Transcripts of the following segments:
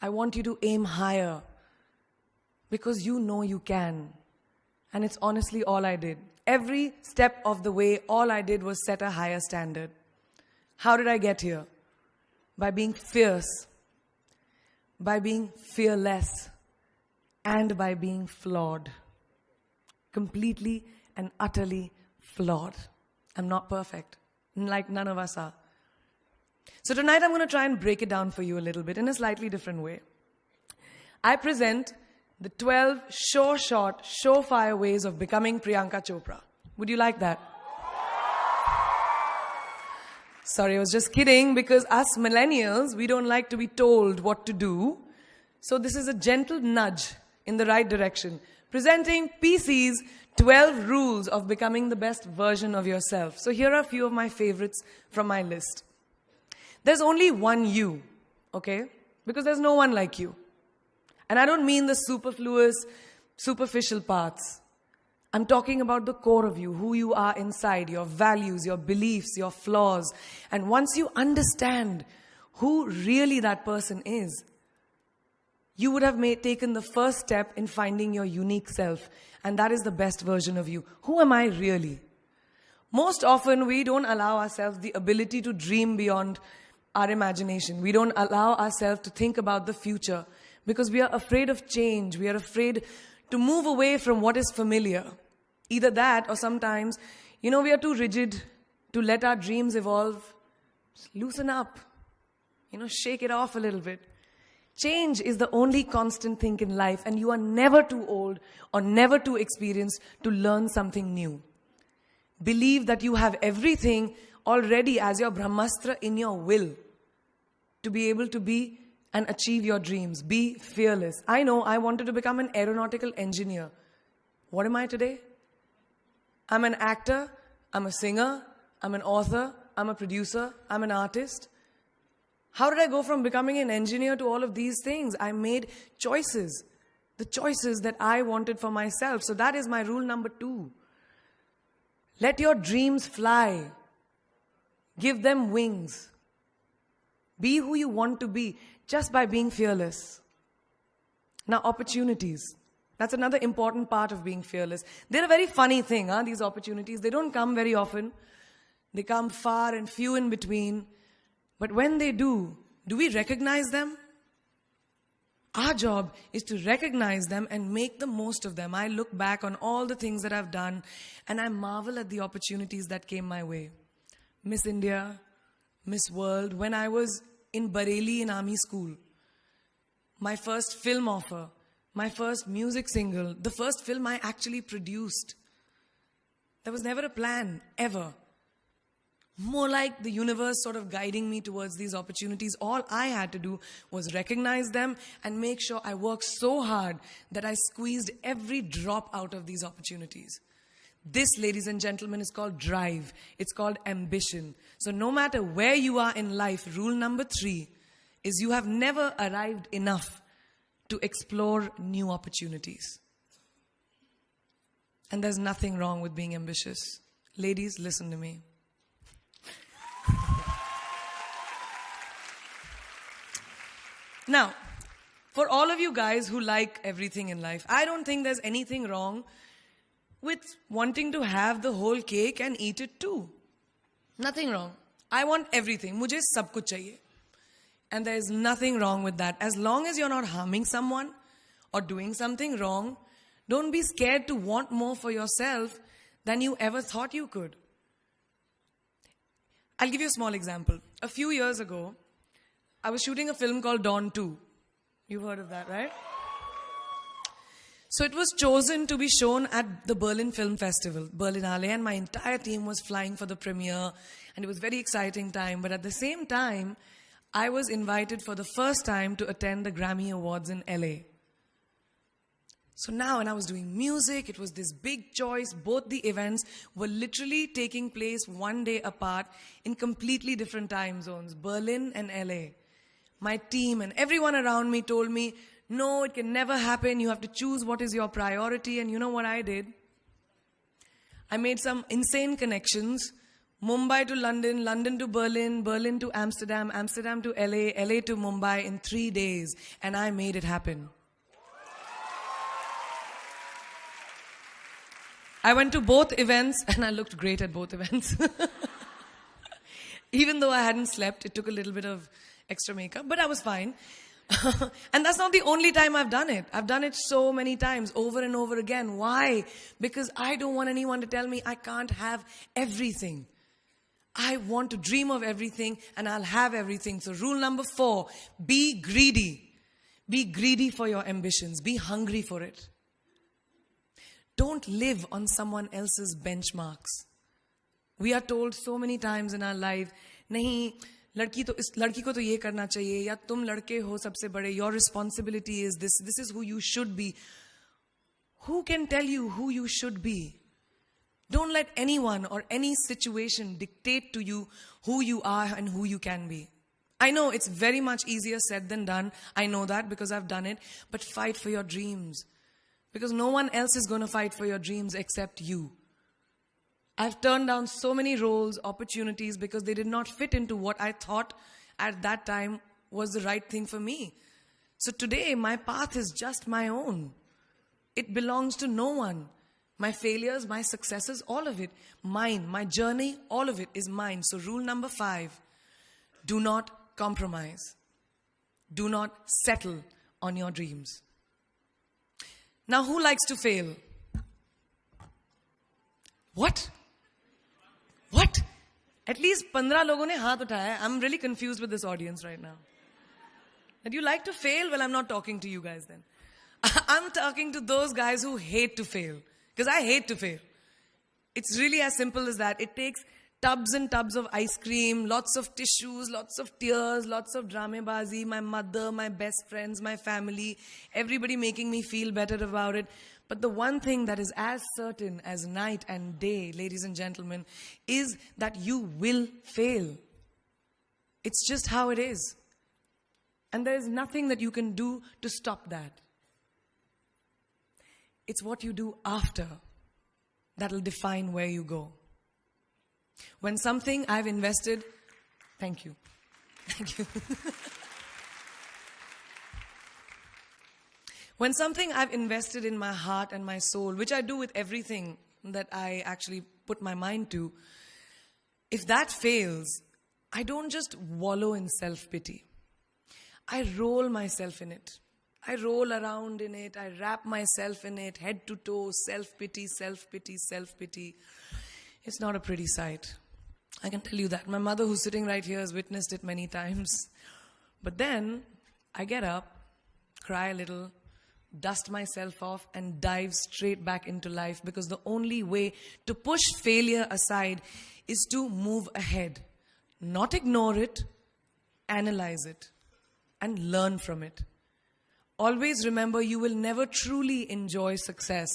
I want you to aim higher because you know you can. And it's honestly all I did. Every step of the way, all I did was set a higher standard. How did I get here? By being fierce, by being fearless, and by being flawed. Completely and utterly flawed. I'm not perfect, like none of us are. So tonight I'm going to try and break it down for you a little bit in a slightly different way. I present the 12 short, surefire ways of becoming Priyanka Chopra. Would you like that? Sorry, I was just kidding, because us millennials, we don't like to be told what to do. So this is a gentle nudge in the right direction. Presenting PC's 12 rules of becoming the best version of yourself. So here are a few of my favorites from my list. There's only one you, okay? Because there's no one like you. And I don't mean the superfluous, superficial parts. I'm talking about the core of you, who you are inside, your values, your beliefs, your flaws. And once you understand who really that person is, you would have taken the first step in finding your unique self. And that is the best version of you. Who am I really? Most often, we don't allow ourselves the ability to dream beyond our imagination. We don't allow ourselves to think about the future because we are afraid of change. We are afraid to move away from what is familiar. Either that, or sometimes, we are too rigid to let our dreams evolve. Just loosen up. Shake it off a little bit. Change is the only constant thing in life, and you are never too old or never too experienced to learn something new. Believe that you have everything already as your Brahmastra in your will to be able to be and achieve your dreams. Be fearless. I know I wanted to become an aeronautical engineer. What am I today? I'm an actor, I'm a singer, I'm an author, I'm a producer, I'm an artist. How did I go from becoming an engineer to all of these things? I made choices. The choices that I wanted for myself. So that is my rule number 2. Let your dreams fly. Give them wings. Be who you want to be just by being fearless. Now, opportunities. That's another important part of being fearless. They're a very funny thing, these opportunities. They don't come very often. They come far and few in between. But when they do we recognize them? Our job is to recognize them and make the most of them. I look back on all the things that I've done and I marvel at the opportunities that came my way. Miss India, Miss World, when I was in Bareilly in army school, my first film offer, my first music single, the first film I actually produced. There was never a plan, ever. More like the universe sort of guiding me towards these opportunities. All I had to do was recognize them and make sure I worked so hard that I squeezed every drop out of these opportunities. This, ladies and gentlemen, is called drive. It's called ambition. So no matter where you are in life, rule number 3 is you have never arrived enough to explore new opportunities. And there's nothing wrong with being ambitious. Ladies, listen to me. Now, for all of you guys who like everything in life, I don't think there's anything wrong with wanting to have the whole cake and eat it too. Nothing wrong. I want everything. Mujhe sab kuch chahiye. And there is nothing wrong with that. As long as you're not harming someone or doing something wrong, don't be scared to want more for yourself than you ever thought you could. I'll give you a small example. A few years ago, I was shooting a film called Dawn 2. You've heard of that, right? So it was chosen to be shown at the Berlin Film Festival, Berlinale, and my entire team was flying for the premiere, and it was a very exciting time. But at the same time, I was invited for the first time to attend the Grammy Awards in LA. So now, when I was doing music, it was this big choice. Both the events were literally taking place one day apart in completely different time zones, Berlin and LA. My team and everyone around me told me, no, it can never happen. You have to choose what is your priority. And you know what I did? I made some insane connections, Mumbai to London, London to Berlin, Berlin to Amsterdam, Amsterdam to LA, LA to Mumbai in 3 days. And I made it happen. I went to both events and I looked great at both events. Even though I hadn't slept, it took a little bit of extra makeup, but I was fine. And that's not the only time I've done it. I've done it so many times, over and over again. Why? Because I don't want anyone to tell me I can't have everything. I want to dream of everything and I'll have everything. So rule number 4, be greedy. Be greedy for your ambitions. Be hungry for it. Don't live on someone else's benchmarks. We are told so many times in our life, नहीं, लड़की को तो ये करना चाहिए, या तुम लड़के हो सबसे बड़े, your responsibility is this is who you should be. Who can tell you who you should be? Don't let anyone or any situation dictate to you who you are and who you can be. I know it's very much easier said than done. I know that because I've done it. But fight for your dreams. Because no one else is going to fight for your dreams except you. I've turned down so many roles, opportunities, because they did not fit into what I thought at that time was the right thing for me. So today, my path is just my own. It belongs to no one. My failures, my successes, all of it, mine. My journey, all of it is mine. So rule number 5, do not compromise. Do not settle on your dreams. Now, who likes to fail? What? What? At least 15 लोगों ने हाथ उठाया. I'm really confused with this audience right now. That you like to fail? Well, I'm not talking to you guys then. I'm talking to those guys who hate to fail. Because I hate to fail. It's really as simple as that. It takes tubs and tubs of ice cream, lots of tissues, lots of tears, lots of dramabazi, my mother, my best friends, my family, everybody making me feel better about it. But the one thing that is as certain as night and day, ladies and gentlemen, is that you will fail. It's just how it is. And there is nothing that you can do to stop that. It's what you do after that will define where you go. When something I've invested, thank you. Thank you. When something I've invested in my heart and my soul, which I do with everything that I actually put my mind to, if that fails, I don't just wallow in self-pity. I roll myself in it. I roll around in it. I wrap myself in it, head to toe, self-pity, self-pity, self-pity. It's not a pretty sight. I can tell you that. My mother, who's sitting right here, has witnessed it many times. But then, I get up, cry a little, dust myself off, and dive straight back into life, because the only way to push failure aside is to move ahead. Not ignore it, analyze it, and learn from it. Always remember, you will never truly enjoy success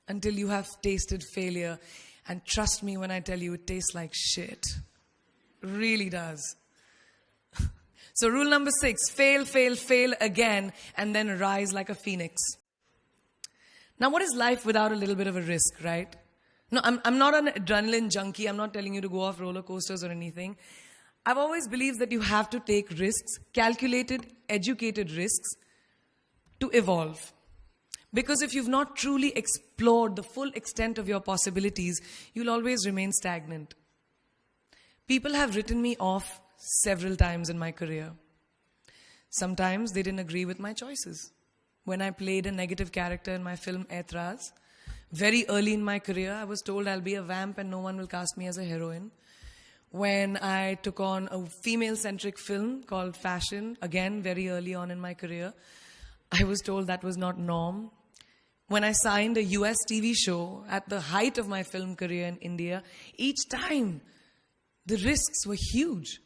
until you have tasted failure. And trust me when I tell you, it tastes like shit. Really does. So rule number 6, fail, fail, fail again, and then rise like a phoenix. Now, what is life without a little bit of a risk, right? No, I'm not an adrenaline junkie. I'm not telling you to go off roller coasters or anything. I've always believed that you have to take risks, calculated, educated risks, to evolve. Because if you've not truly explored the full extent of your possibilities, you'll always remain stagnant. People have written me off several times in my career. Sometimes they didn't agree with my choices. When I played a negative character in my film Aitraz, very early in my career, I was told I'll be a vamp and no one will cast me as a heroine. When I took on a female-centric film called Fashion, again, very early on in my career, I was told that was not norm. When I signed a US TV show at the height of my film career in India, each time the risks were huge.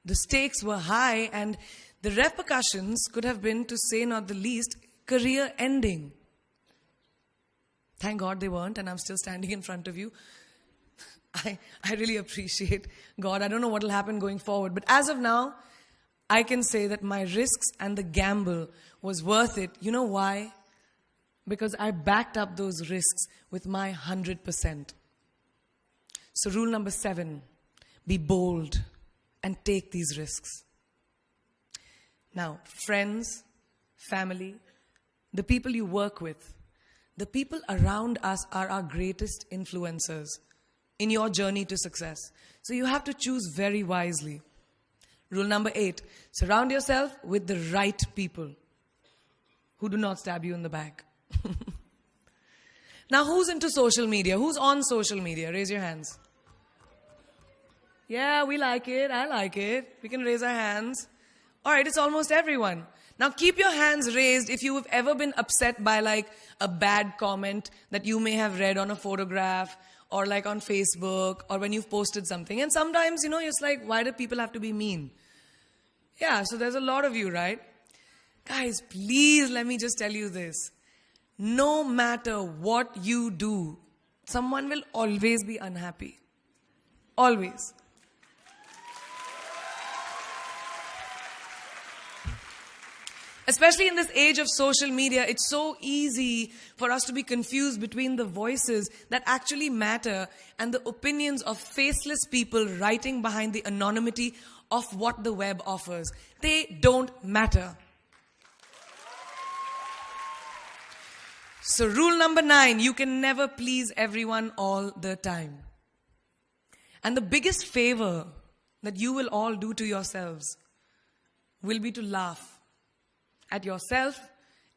The stakes were high, and the repercussions could have been, to say not the least, career ending. Thank God they weren't, and I'm still standing in front of you. I really appreciate God. I don't know what will happen going forward, but as of now, I can say that my risks and the gamble was worth it. You know why? Because I backed up those risks with my 100%. So rule number 7, be bold, and take these risks. Now, friends, family, the people you work with, the people around us are our greatest influencers in your journey to success. So you have to choose very wisely. Rule number 8, surround yourself with the right people who do not stab you in the back. Now, who's into social media? Who's on social media? Raise your hands. Yeah, we like it. I like it. We can raise our hands. All right, it's almost everyone. Now, keep your hands raised if you have ever been upset by like a bad comment that you may have read on a photograph or like on Facebook or when you've posted something. And sometimes, it's like, why do people have to be mean? Yeah, so there's a lot of you, right? Guys, please let me just tell you this. No matter what you do, someone will always be unhappy. Always. Especially in this age of social media, it's so easy for us to be confused between the voices that actually matter and the opinions of faceless people writing behind the anonymity of what the web offers. They don't matter. So rule number 9, you can never please everyone all the time. And the biggest favor that you will all do to yourselves will be to laugh at yourself,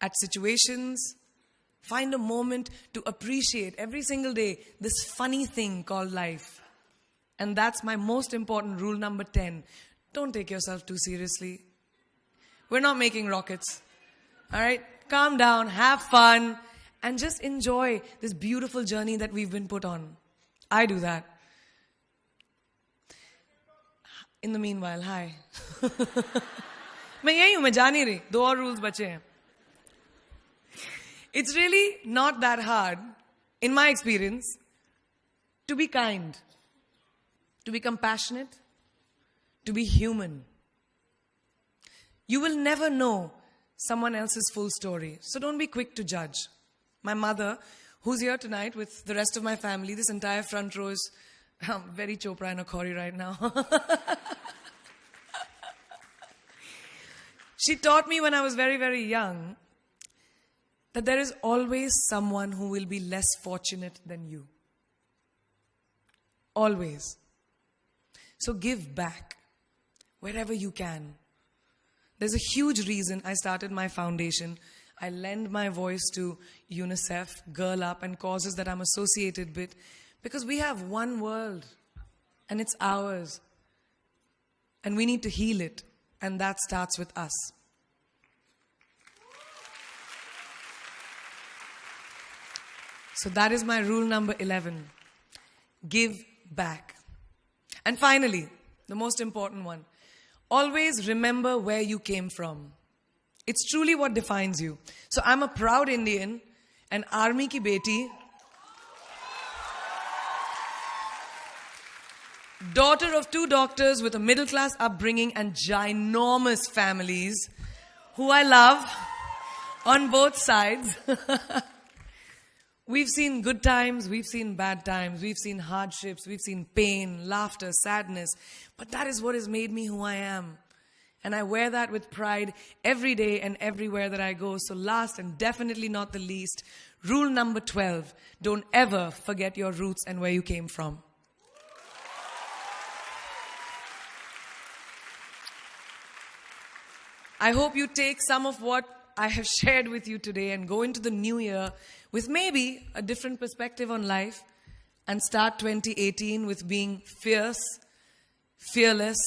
at situations. Find a moment to appreciate every single day this funny thing called life. And that's my most important rule number 10. Don't take yourself too seriously. We're not making rockets. All right? Calm down, have fun, and just enjoy this beautiful journey that we've been put on. I do that. In the meanwhile, hi. मैं यही हूँ, मैं जा नहीं रही. 2 और rules बचे हैं. It's really not that hard, in my experience, to be kind, to be compassionate, to be human. You will never know someone else's full story, so don't be quick to judge. My mother, who's here tonight with the rest of my family, this entire front row is very Chopra and Akhori right now. She taught me when I was very, very young that there is always someone who will be less fortunate than you. Always. So give back wherever you can. There's a huge reason I started my foundation. I lend my voice to UNICEF, Girl Up, and causes that I'm associated with because we have one world and it's ours. And we need to heal it. And that starts with us. So that is my rule number 11. Give back. And finally, the most important one. Always remember where you came from. It's truly what defines you. So I'm a proud Indian, an army ki beti, daughter of 2 doctors with a middle-class upbringing and ginormous families who I love on both sides. We've seen good times, we've seen bad times, we've seen hardships, we've seen pain, laughter, sadness. But that is what has made me who I am. And I wear that with pride every day and everywhere that I go. So last and definitely not the least, rule number 12, don't ever forget your roots and where you came from. I hope you take some of what I have shared with you today and go into the new year with maybe a different perspective on life and start 2018 with being fierce, fearless,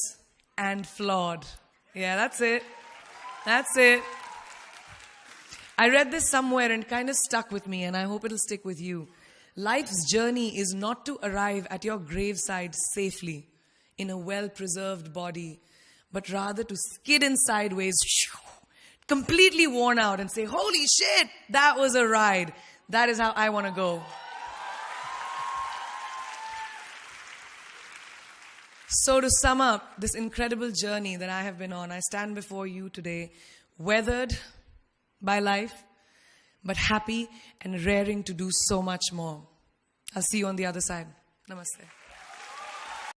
and flawed. Yeah, that's it. That's it. I read this somewhere and kind of stuck with me, and I hope it'll stick with you. Life's journey is not to arrive at your graveside safely in a well-preserved body, but rather to skid in sideways, completely worn out and say, holy shit, that was a ride. That is how I want to go. So to sum up this incredible journey that I have been on, I stand before you today, weathered by life, but happy and raring to do so much more. I'll see you on the other side. Namaste.